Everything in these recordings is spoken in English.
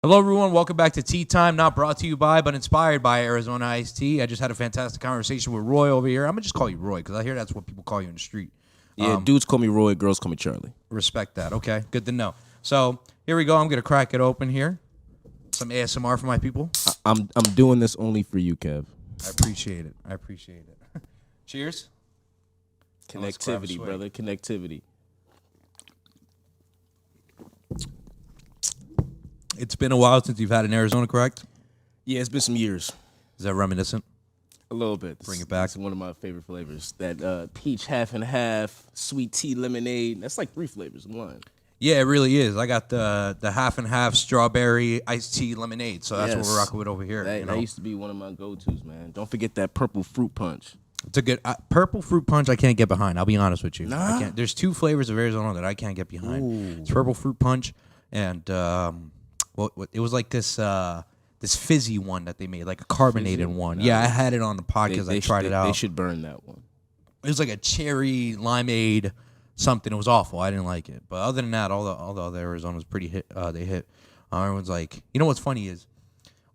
Hello, everyone. Welcome back to Tea Time. Not brought to you by, but inspired by Arizona Iced Tea. I just had a fantastic conversation with Roy over here. I'm going to just call you Roy because I hear that's what people call you in the street. Yeah, dudes call me Roy, girls call me Charlie. Respect that. Okay, good to know. So here we go. I'm going to crack it open here. Some ASMR for my people. I'm doing this only for you, Kev. I appreciate it. Cheers. Connectivity, brother. Connectivity. It's been a while since you've had in Arizona, correct? Yeah, it's been some years. Is that reminiscent? A little bit. Bring it back. It's one of my favorite flavors. That peach half and half, sweet tea lemonade. That's like 3 flavors in one. Yeah, it really is. I got the half and half strawberry iced tea lemonade, so that's what we're rocking with over here. That used to be one of my go-tos, man. Don't forget that purple fruit punch. It's a good purple fruit punch. I can't get behind. I'll be honest with you. Nah? I can't. There's 2 flavors of Arizona that I can't get behind. Ooh. It's purple fruit punch and it was like this fizzy one that they made, like a carbonated one. Nah. Yeah, I had it on the podcast. I tried it out. They should burn that one. It was like a cherry limeade something. It was awful. I didn't like it. But other than that, all the other Arizona's pretty hit. They hit. Everyone's like, you know what's funny is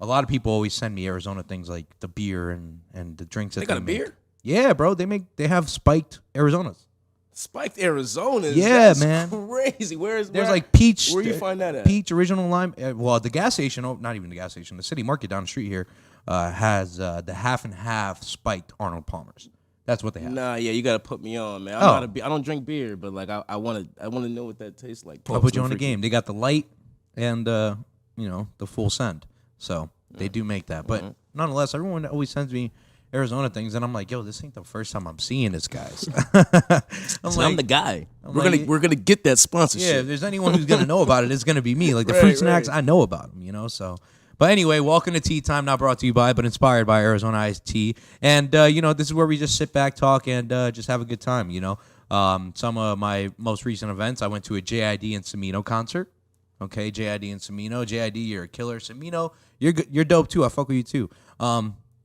a lot of people always send me Arizona things like the beer and the drinks that They got a make. beer? Yeah, bro. They have spiked Arizonas. Spiked Arizona. Yeah, That's man. Crazy. There's like peach. Where you find that at? Peach original lime. Well, the gas station. Oh, not even the gas station. The city market down the street here has the half and half spiked Arnold Palmers. That's what they have. Nah, yeah, you gotta put me on, man. Oh. I don't drink beer, but like I wanna know what that tastes like. I'll put you on the game. They got the light and the full send. So they do make that. But nonetheless, everyone always sends me Arizona things, and I'm like, yo, this ain't the first time I'm seeing this, guys. I'm the guy. We're gonna get that sponsorship. Yeah, if there's anyone who's gonna know about it, it's gonna be me. Like the fruit snacks, I know about them, So, but anyway, welcome to Tea Time. Not brought to you by, but inspired by Arizona Iced Tea. And this is where we just sit back, talk, and just have a good time. Some of my most recent events, I went to a JID and Semino concert. Okay, JID and Semino. JID, you're a killer. Semino, you're good. You're dope too. I fuck with you too.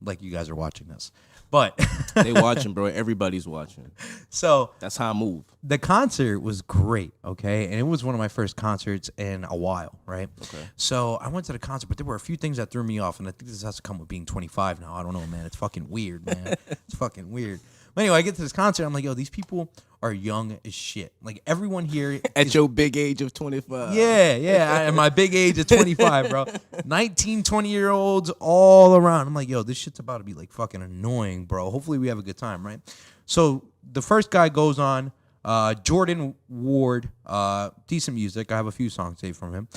Like you guys are watching this, but They watching, bro. Everybody's watching. So that's how I move. the concert was great, okay? And it was one of my first concerts in a while, right? Okay. So I went to the concert, but there were a few things that threw me off, and I think this has to come with being 25 now. I don't know, man. It's fucking weird, man. It's fucking weird. But anyway, I get to this concert, I'm like, yo, these people are young as shit. Like, everyone here At your big age of 25. Yeah. At my big age of 25, bro. 19, 20-year-olds all around. I'm like, yo, this shit's about to be, like, fucking annoying, bro. Hopefully we have a good time, right? So the first guy goes on, Jordan Ward, decent music. I have a few songs saved from him.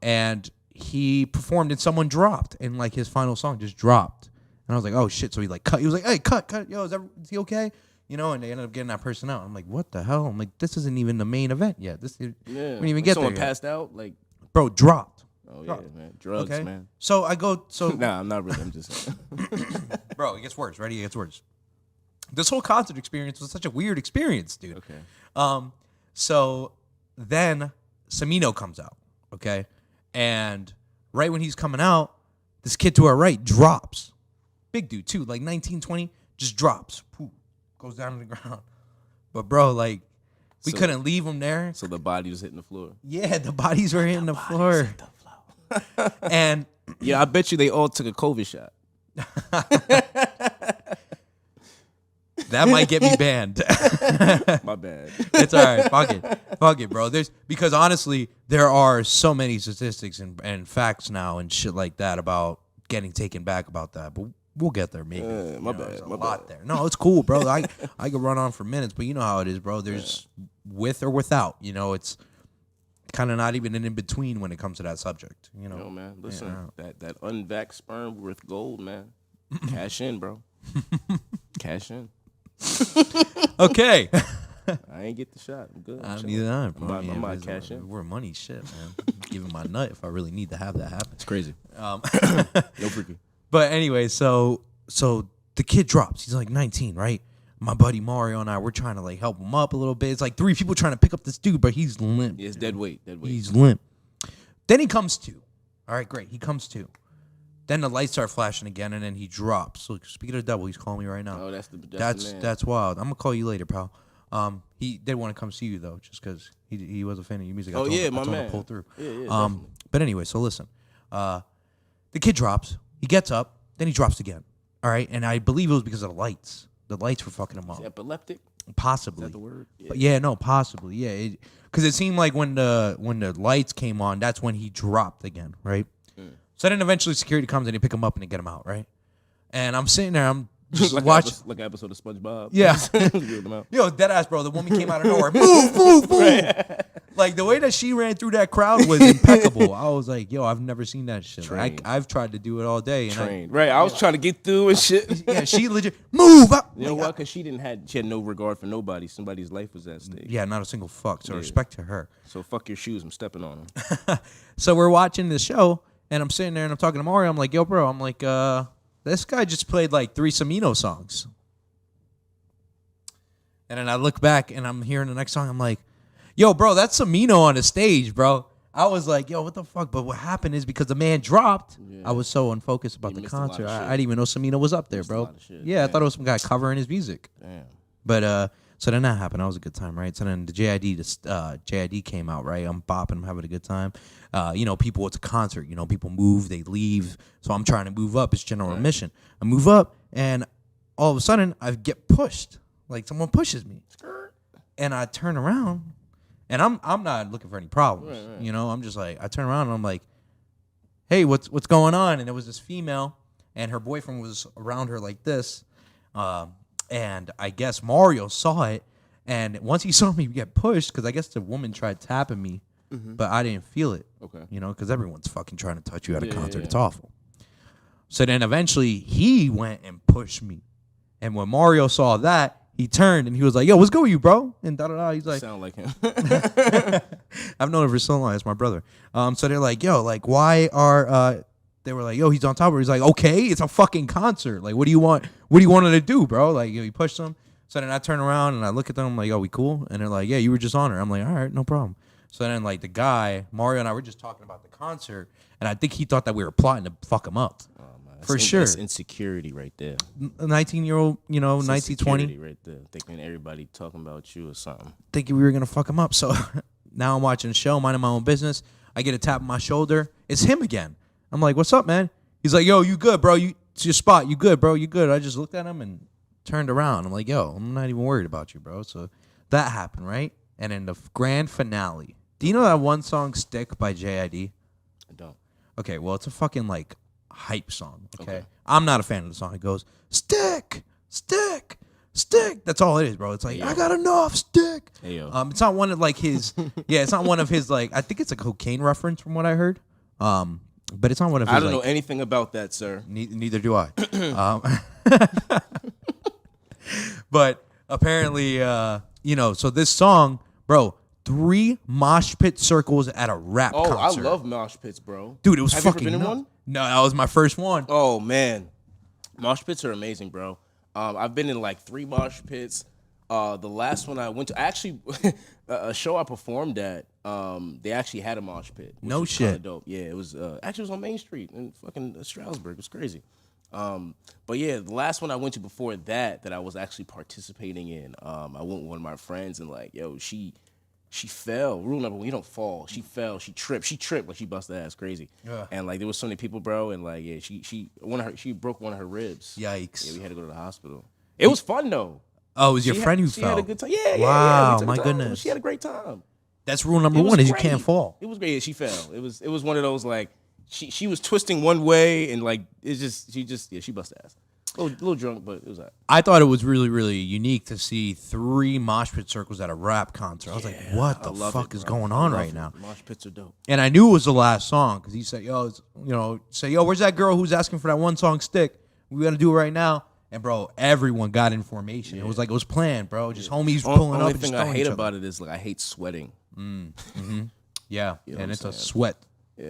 And he performed and someone dropped. And, like, his final song just dropped. And I was like, oh, shit. So he, like, cut. He was like, hey, cut. Yo, is he okay? And they ended up getting that person out. I'm like, what the hell? I'm like, this isn't even the main event yet. We didn't even get there Someone yet. passed out? Like, Bro, dropped. oh, yeah, man. Drugs, Okay? man. So I go, Nah, I'm not really. I'm just saying. bro, it gets worse. Ready? It gets worse. This whole concert experience was such a weird experience, dude. Okay. So then Semino comes out, okay? And right when he's coming out, this kid to our right drops. Big dude, too, like 19, 20, just drops. Poof, goes down to the ground. But, bro, like, we couldn't leave him there. So the body was hitting the floor. Yeah, the bodies were hitting the floor. And yeah, I bet you they all took a COVID shot. that might get me banned. My bad. It's all right. Fuck it, bro. Because honestly, there are so many statistics and facts now and shit like that about getting taken back about that. But we'll get there, maybe. My bad. There's a My lot bad. there. No, it's cool, bro. I could run on for minutes, but you know how it is, bro. There's with or without. It's kind of not even an in between when it comes to that subject. Yo, man, listen, that unvaxxed sperm worth gold, man. Cash in, bro. Cash in. Okay. I ain't get the shot. I'm good. Neither am I, bro. I'm about cash in. We're money shit, man. Giving my nut if I really need to have that happen. It's crazy. No freaking. But anyway, so the kid drops. He's like 19, right? My buddy Mario and I, we're trying to like help him up a little bit. It's like 3 people trying to pick up this dude, but he's limp. Yeah, it's dead weight. He's limp. Then he comes to. All right, great. He comes to. Then the lights start flashing again, and then he drops. Look, speaking of the devil, he's calling me right now. Oh, that's the man. That's wild. I'm gonna call you later, pal. He did want to come see you though, just because he was a fan of your music. Oh, yeah, my I told him man. to pull through. Yeah, but anyway, so listen. The kid drops. He gets up. Then he drops again. All right, and I believe it was because of the lights. The lights were fucking him up. Is he epileptic? Possibly. Is that the word? Yeah, no, possibly. Yeah, because it seemed like when the lights came on, that's when he dropped again, right? So then eventually security comes and they pick him up and they get him out, right? And I'm sitting there, I'm just watching. Like an episode of SpongeBob. Yeah. Wheeled him out. Yo, deadass, bro. The woman came out of nowhere. Move, move, move. Right. Like, the way that she ran through that crowd was impeccable. I was like, yo, I've never seen that shit. Like, I've tried to do it all day. And I was trying to get through and shit. Yeah, she legit, move up. You know what? Because she had no regard for nobody. Somebody's life was at stake. Yeah, not a single fuck. So respect to her. So fuck your shoes. I'm stepping on them. So we're watching this show, and I'm sitting there, and I'm talking to Mario. I'm like, yo, bro. I'm like, this guy just played like 3 Samino songs. And then I look back, and I'm hearing the next song. I'm like, yo, bro, that's Samino on the stage, bro. I was like, yo, what the fuck? But what happened is because the man dropped, I was so unfocused about the concert. I didn't even know Samino was up there, bro. Yeah, I thought it was some guy covering his music. Damn. But so then that happened. That was a good time, right? So then the JID came out, right? I'm bopping, I'm having a good time. People, it's a concert. People move, they leave. So I'm trying to move up. It's general admission. I move up, and all of a sudden, I get pushed. Like, someone pushes me. And I turn around. And I'm not looking for any problems, right. I'm just like, I turn around and I'm like, hey, what's going on? And there was this female, and her boyfriend was around her like this, and I guess Mario saw it, and once he saw me get pushed, because I guess the woman tried tapping me, but I didn't feel it, because everyone's fucking trying to touch you at a concert. It's awful. So then eventually he went and pushed me, and when Mario saw that, he turned and he was like, yo, what's good with you, bro? And da-da-da. He's like... Sound like him. I've known him for so long. It's my brother. So they're like, yo, like, why are... They were like, yo, he's on top of her. He's like, okay, it's a fucking concert. Like, what do you want? What do you want him to do, bro? Like, he pushed him. So then I turn around and I look at them. I'm like, yo, we cool? And they're like, yeah, you were just on her. I'm like, all right, no problem. So then, like, the guy, Mario and I were just talking about the concert. And I think he thought that we were plotting to fuck him up. For sure. That's insecurity right there. A 19-year-old, 19, 20. Right there. Thinking everybody talking about you or something. Thinking we were going to fuck him up. So now I'm watching the show, minding my own business. I get a tap on my shoulder. It's him again. I'm like, what's up, man? He's like, yo, you good, bro? It's your spot. You good, bro? You good? I just looked at him and turned around. I'm like, yo, I'm not even worried about you, bro. So that happened, right? And in the grand finale, do you know that one song, Stick, by JID? I don't. Okay, well, it's a fucking, like, hype song, okay? I'm not a fan of the song. It goes, stick, stick, stick. That's all it is, bro. It's like, I got enough, stick. Hey, yo. It's not one of, like, his, it's not one of his, like, I think it's a cocaine reference from what I heard. But it's not one of his, I don't know anything about that, sir. Neither do I. But apparently, so this song, bro, 3 mosh pit circles at a rap concert. I love mosh pits, bro. Dude, it was Have fucking you ever been in one? No, that was my first one. Oh, man. Mosh pits are amazing, bro. I've been in like 3 mosh pits. The last one I went to, actually, a show I performed at, they actually had a mosh pit. No shit. Dope. Yeah, it was, actually it was on Main Street in fucking Stroudsburg. It was crazy. But yeah, the last one I went to before that I was actually participating in, I went with one of my friends and like, yo, she fell. Rule number 1, you don't fall. She fell. She tripped. Like she busted ass crazy. Yeah. And like there was so many people, bro. And like yeah, she broke one of her ribs. Yikes. Yeah, we had to go to the hospital. It was fun though. Oh, it was your friend who fell. She had a good time. Yeah. Wow, my goodness. She had a great time. That's rule number 1 is you can't fall. It was great. Yeah, she fell. It was one of those like she was twisting one way and like she busted ass. A little drunk, but it was all right. I thought it was really, really unique to see 3 mosh pit circles at a rap concert. I was like, what the fuck is going on right now? Mosh pits are dope. And I knew it was the last song because he said, yo, where's that girl who's asking for that one song, Stick? We got to do it right now. And, bro, everyone got information. Yeah. It was like it was planned, bro. Just homies pulling up and just throwing each other. The only thing I hate about it is, like, I hate sweating. Yeah, and it's a sweat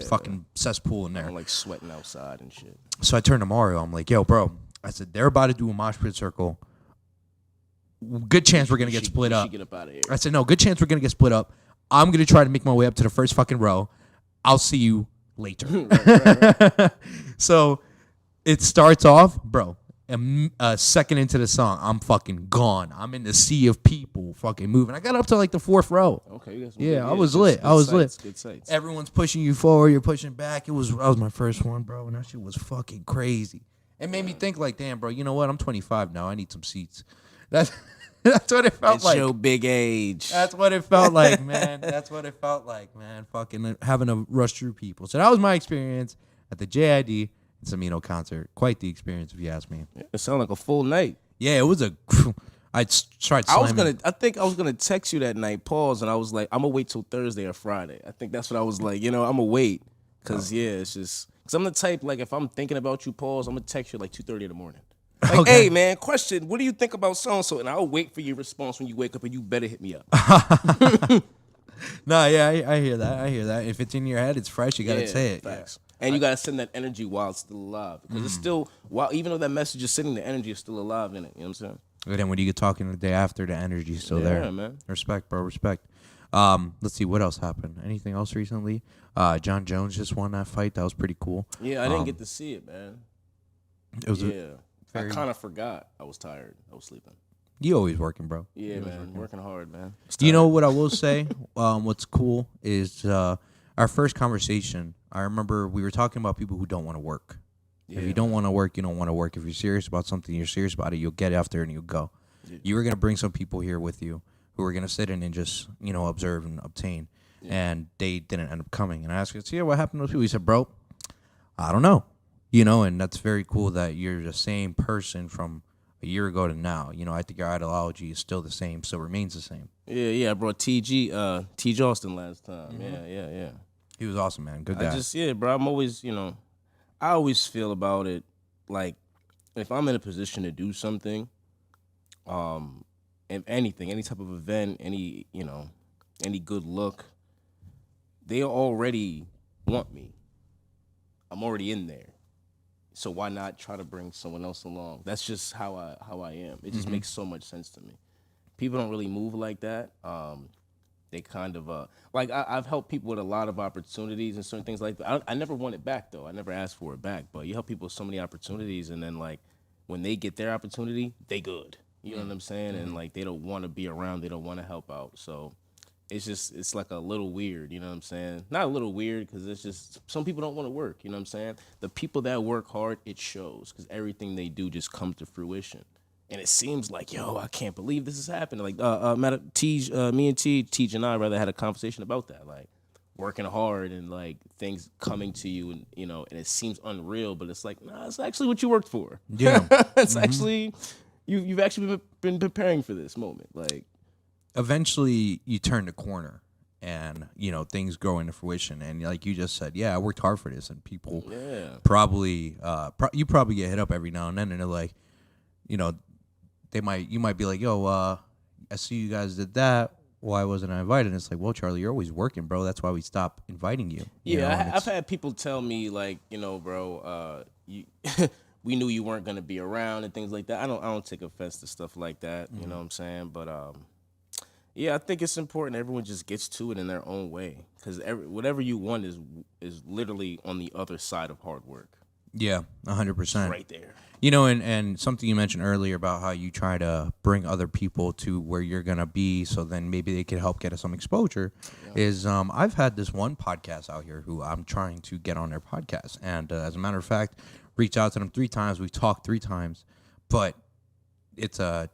fucking cesspool in there. I don't like sweating outside and shit. So I turned to Mario. I'm like, yo, bro. I said, they're about to do a mosh pit circle. Good chance we're going to get split up. Get up out of here. I said, no, good chance we're going to get split up. I'm going to try to make my way up to the first fucking row. I'll see you later. Right. So it starts off, bro. a second into the song, I'm fucking gone. I'm in the sea of people fucking moving. I got up to like the 4th row. Okay, you got some Yeah, I was lit. Good sights. Everyone's pushing you forward. You're pushing back. That was my first one, bro, and that shit was fucking crazy. It made me think like, damn, bro, you know what? I'm 25 now. I need some seats. That's what it felt like. It's your big age. That's what it felt like, man. That's what it felt like, man. Fucking having to rush through people. So that was my experience at the JID Samino concert. Quite the experience, if you ask me. Yeah, it sounded like a full night. Yeah, it was I tried slamming. I think I was gonna text you that night, pause, and I was like, I'm gonna wait till Thursday or Friday. I think that's what I was like. I'm gonna wait, cause it's just, cause I'm the type, like, if I'm thinking about you, pause, I'm gonna text you like 2:30 in the morning. Like, Okay. Hey man, question, what do you think about so and so? And I'll wait for your response when you wake up, and you better hit me up. No, yeah, I hear that. If it's in your head, it's fresh. You gotta say it. Facts. And you gotta send that energy while it's still alive, because it's still, while even though that message is sitting, the energy is still alive in it. You know what I'm saying? And then when you get talking the day after, the energy's still there. Yeah, man. Respect, bro. Respect. Let's see what else happened. Anything else recently? John Jones just won that fight. That was pretty cool. Yeah, I didn't get to see it, man. It was I kind of forgot. I was tired. I was sleeping. You always working, bro. Yeah, man. Working hard, man. You know what I will say? What's cool is our first conversation. I remember we were talking about people who don't want to work. Yeah. If you don't want to work, you don't want to work. If you're serious about something, you're serious about it, you'll get after it and you'll go. Yeah. You were going to bring some people here with you who were going to sit in and just, observe and obtain. Yeah. And they didn't end up coming. And I asked him, yeah, what happened to those people? He said, bro, I don't know. And that's very cool that you're the same person from a year ago to now. I think your ideology is still the same, still remains the same. Yeah, I brought T. Austin last time. Mm-hmm. Yeah. He was awesome, man. Good guy. Bro, I'm always, I always feel about it, like, if I'm in a position to do something, if anything, any type of event, any good look, they already want me. I'm already in there. So why not try to bring someone else along? That's just how I am. It just makes so much sense to me. People don't really move like that. They kind of I've helped people with a lot of opportunities and certain things like that. I never want it back though. I never asked for it back. But you help people with so many opportunities, and then like when they get their opportunity, they good. You know what I'm saying? And like they don't want to be around. They don't want to help out. So it's like a little weird. You know what I'm saying? Not a little weird, because it's just some people don't want to work. You know what I'm saying? The people that work hard, it shows, because everything they do just comes to fruition. And it seems like, I can't believe this is happening. Like, me and Tej and I rather had a conversation about that. Like, working hard and like things coming to you, and and it seems unreal, but it's like, nah, it's actually what you worked for. Yeah, it's actually you've actually been preparing for this moment. Like, eventually you turn the corner, and things grow into fruition. And like you just said, I worked hard for this, and people probably you probably get hit up every now and then, and they're like, you might be like, yo, I see you guys did that. Why wasn't I invited? And it's like, well, Charlie, you're always working, bro. That's why we stopped inviting you. I've had people tell me like, bro, we knew you weren't gonna be around and things like that. I don't take offense to stuff like that. You know what I'm saying? But I think it's important everyone just gets to it in their own way, because whatever you want is literally on the other side of hard work. Yeah, 100%. Right there. And something you mentioned earlier about how you try to bring other people to where you're going to be, so then maybe they can help get us some exposure, is I've had this one podcast out here who I'm trying to get on their podcast. And as a matter of fact, reached out to them 3 times. We've talked 3 times. But it's a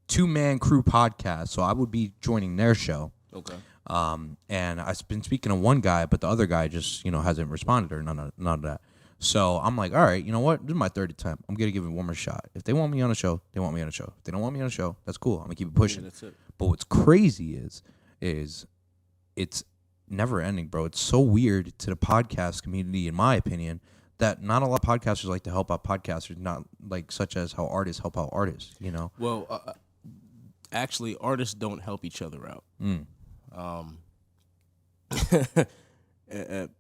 2-man crew podcast, so I would be joining their show. Okay. And I've been speaking to one guy, but the other guy just, hasn't responded or none of that. So I'm like, all right, you know what? This is my 3rd attempt. I'm going to give it one more shot. If they want me on a show, they want me on a show. If they don't want me on a show, that's cool. I'm going to keep it pushing. Yeah, that's it. But what's crazy is it's never ending, bro. It's so weird to the podcast community, in my opinion, that not a lot of podcasters like to help out podcasters, not like such as how artists help out artists, Well, actually, artists don't help each other out. A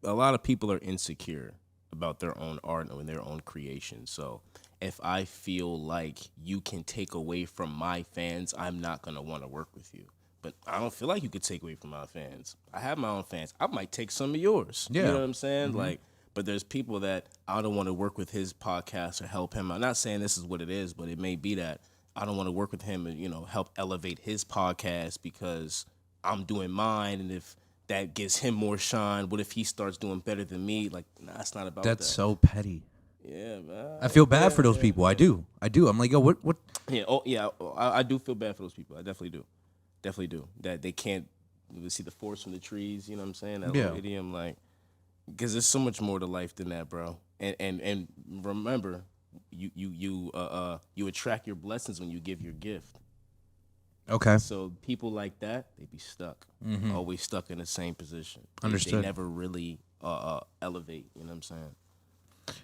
lot of people are insecure about their own art and their own creation. So if I feel like you can take away from my fans, I'm not going to want to work with you. But I don't feel like you could take away from my fans. I have my own fans. I might take some of yours. Yeah. You know what I'm saying? Like, But there's people that I don't want to work with his podcast or help him. I'm not saying this is what it is, but it may be that I don't want to work with him and, help elevate his podcast because I'm doing mine. And if that gives him more shine, what if he starts doing better than me? Like, nah, it's not about that. That's so petty. Yeah, man. I feel bad for those people. I do. I'm like, yo, what? Yeah, I do feel bad for those people. I definitely do. That they can't see the forest from the trees. You know what I'm saying? That little idiom, like, because there's so much more to life than that, bro. And remember, you attract your blessings when you give your gift. Okay. So people like that, they be stuck, always stuck in the same position. Understood. They never really elevate. You know what I'm saying?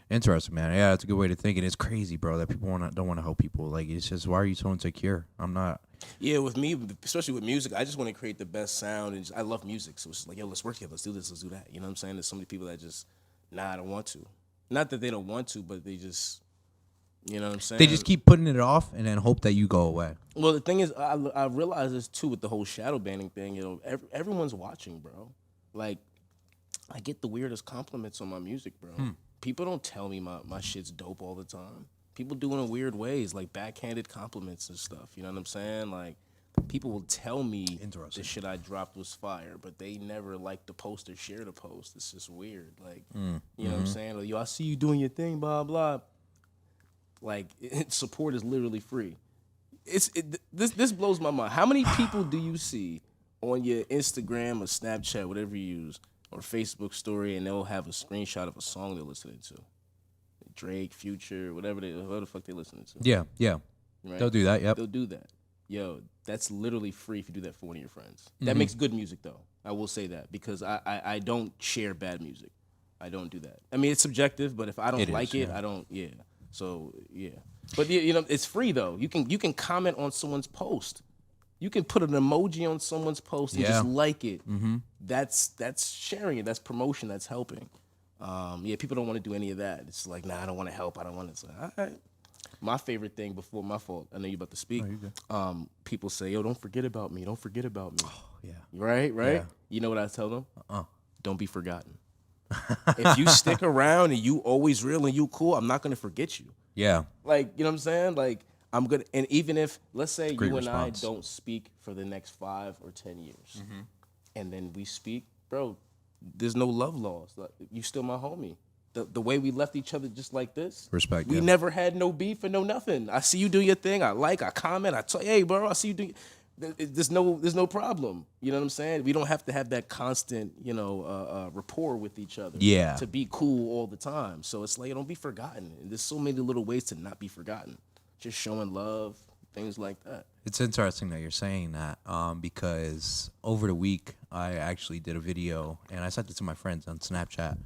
Interesting, man. Yeah, that's a good way to think. And it's crazy, bro, that people don't want to help people. Like, it's just, why are you so insecure? I'm not. Yeah, with me, especially with music, I just want to create the best sound. And I love music. So it's like, yo, let's work together. Let's do this. Let's do that. You know what I'm saying? There's so many people that just, I don't want to. Not that they don't want to, but they just, you know what I'm saying? They just keep putting it off and then hope that you go away. Well, the thing is, I realize this, too, with the whole shadow banning thing. Everyone's watching, bro. Like, I get the weirdest compliments on my music, bro. People don't tell me my shit's dope all the time. People do it in weird ways, like backhanded compliments and stuff. You know what I'm saying? Like, people will tell me the shit I dropped was fire, but they never like the post or share the post. It's just weird. Like, you know what I'm saying? Like, yo, I see you doing your thing, blah, blah. Like, support is literally free. This blows my mind. How many people do you see on your Instagram or Snapchat, whatever you use, or Facebook story, and they'll have a screenshot of a song they're listening to? Drake, Future, whatever the fuck they're listening to. Yeah. Right? They'll do that, yep. They'll do that. Yo, that's literally free if you do that for one of your friends. That makes good music, though. I will say that, because I don't share bad music. I don't do that. I mean, it's subjective, but if I don't like it, I don't, So, yeah. But, it's free, though. You can comment on someone's post. You can put an emoji on someone's post and just like it. That's sharing it. That's promotion. That's helping. People don't want to do any of that. It's like, nah, I don't want to help. I don't want to. All right. My favorite thing before my fault, I know you're about to speak. People say, yo, don't forget about me. Don't forget about me. Oh, yeah. Right? Yeah. You know what I tell them? Don't be forgotten. If you stick around and you always real and you cool, I'm not going to forget you. Yeah. Like, you know what I'm saying? Like, I'm good. And even if, let's say you and I response. don't speak for the next 5 or 10 years, and then we speak, bro, there's no love lost. Like, you still my homie. The way we left each other just like this. Respect. We never had no beef or no nothing. I see you do your thing. I comment. I tell you, hey, bro, I see you do. There's no problem. You know what I'm saying? We don't have to have that constant, rapport with each other. Yeah. To be cool all the time. So it's like, don't be forgotten. And there's so many little ways to not be forgotten. Just showing love, things like that. It's interesting that you're saying that because over the week I actually did a video and I sent it to my friends on Snapchat,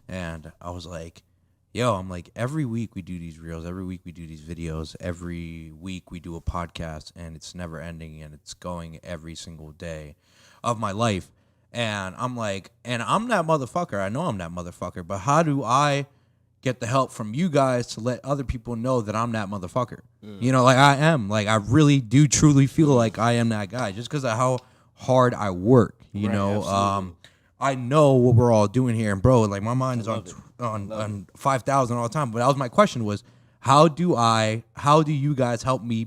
and I was like, yo, I'm like, every week we do these reels, every week we do these videos, every week we do a podcast, and it's never ending, and it's going every single day of my life. And I'm like, and I'm that motherfucker. I know I'm that motherfucker, but how do I get the help from you guys to let other people know that I'm that motherfucker? Like I am. Like, I really do truly feel like I am that guy just because of how hard I work, Absolutely. I know what we're all doing here, and bro, like my mind is on 5,000 all the time. But that was my question: was how do you guys help me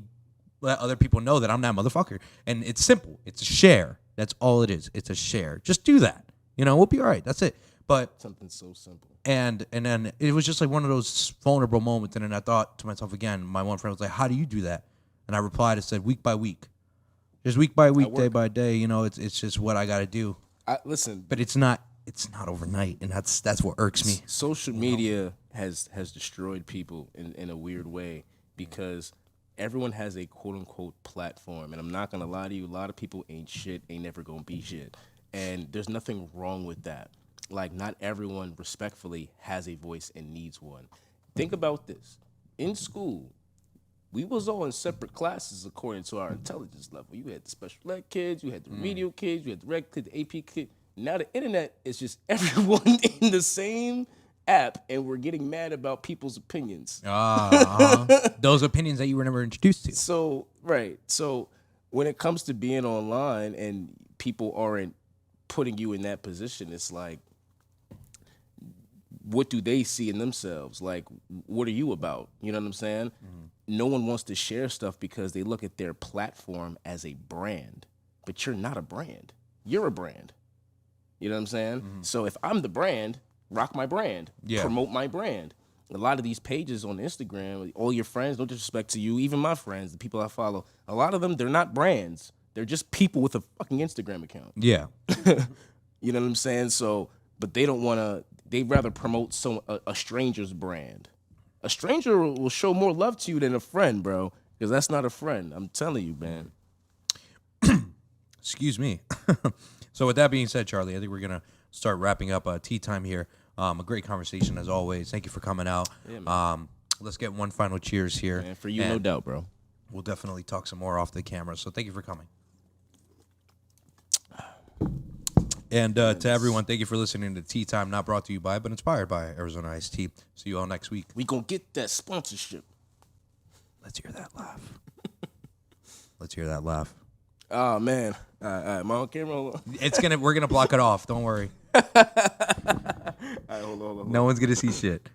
let other people know that I'm that motherfucker? And it's simple. It's a share. That's all it is. It's a share. Just do that. We'll be all right. That's it. But something so simple. And then it was just like one of those vulnerable moments. And then I thought to myself again, my one friend was like, how do you do that? And I replied and said, week by week. Just week by week, day by day. It's just what I got to do. Listen. But it's not overnight. And that's what irks me. Social media has destroyed people in a weird way because everyone has a quote unquote platform. And I'm not going to lie to you. A lot of people ain't shit, ain't never going to be shit. And there's nothing wrong with that. Like, not everyone respectfully has a voice and needs one. Think about this. In school, we was all in separate classes according to our intelligence level. You had the special ed kids, you had the remedial kids, you had the reg kids, the AP kids. Now the internet is just everyone in the same app, and we're getting mad about people's opinions. Those opinions that you were never introduced to. So, right. So when it comes to being online and people aren't putting you in that position, it's like, what do they see in themselves? Like, what are you about? You know what I'm saying? No one wants to share stuff because they look at their platform as a brand, but you're not a brand. You're a brand. You know what I'm saying? So if I'm the brand, rock my brand, promote my brand. A lot of these pages on Instagram, all your friends, no disrespect to you, even my friends, the people I follow, a lot of them, they're not brands. They're just people with a fucking Instagram account. Yeah. You know what I'm saying? So, but they don't want to, they'd rather promote a stranger's brand. A stranger will show more love to you than a friend, bro, because that's not a friend. I'm telling you, man. Excuse me. So with that being said, Charlie, I think we're going to start wrapping up tea time here. A great conversation as always. Thank you for coming out. Yeah, let's get one final cheers here. Man, for you, no doubt, bro. We'll definitely talk some more off the camera. So thank you for coming. And to everyone, thank you for listening to Tea Time, not brought to you by, but inspired by Arizona Iced Tea. See you all next week. We gonna get that sponsorship. Let's hear that laugh. Let's hear that laugh. Oh man, am I on camera? Hold on. We're gonna block it off. Don't worry. All right, hold on. No one's gonna see shit.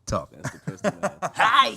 Tough. That's the person. Hi.